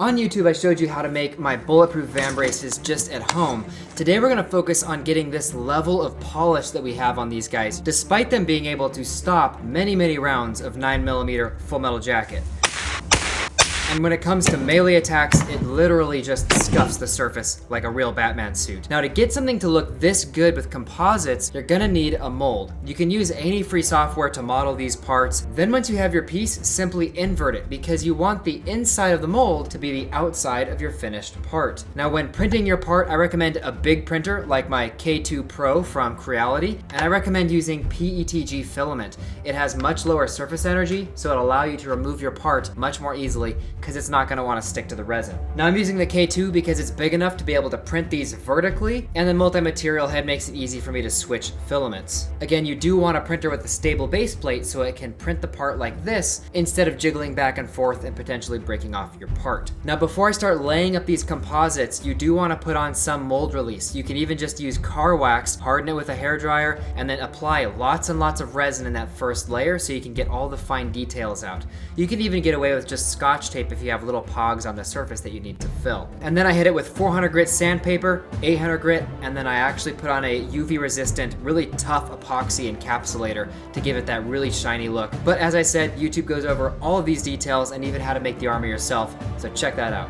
On YouTube, I showed you how to make my bulletproof van braces just at home. Today, we're gonna focus on getting this level of polish that we have on these guys, despite them being able to stop many rounds of 9mm full metal jacket. And when it comes to melee attacks, it literally just scuffs the surface like a real Batman suit. Now, to get something to look this good with composites, you're gonna need a mold. You can use any free software to model these parts. Then once you have your piece, simply invert it because you want the inside of the mold to be the outside of your finished part. Now, when printing your part, I recommend a big printer like my K2 Pro from Creality, and I recommend using PETG filament. It has much lower surface energy, so it'll allow you to remove your part much more easily because it's not going to want to stick to the resin. Now I'm using the K2 because it's big enough to be able to print these vertically, and the multi-material head makes it easy for me to switch filaments. Again, you do want a printer with a stable base plate so it can print the part like this instead of jiggling back and forth and potentially breaking off your part. Now before I start laying up these composites, you do want to put on some mold release. You can even just use car wax, harden it with a hairdryer, and then apply lots and lots of resin in that first layer so you can get all the fine details out. You can even get away with just Scotch tape if you have little pogs on the surface that you need to fill. And then I hit it with 400 grit sandpaper, 800 grit, and then I actually put on a UV resistant, really tough epoxy encapsulator to give it that really shiny look. But as I said, YouTube goes over all of these details and even how to make the armor yourself, so check that out.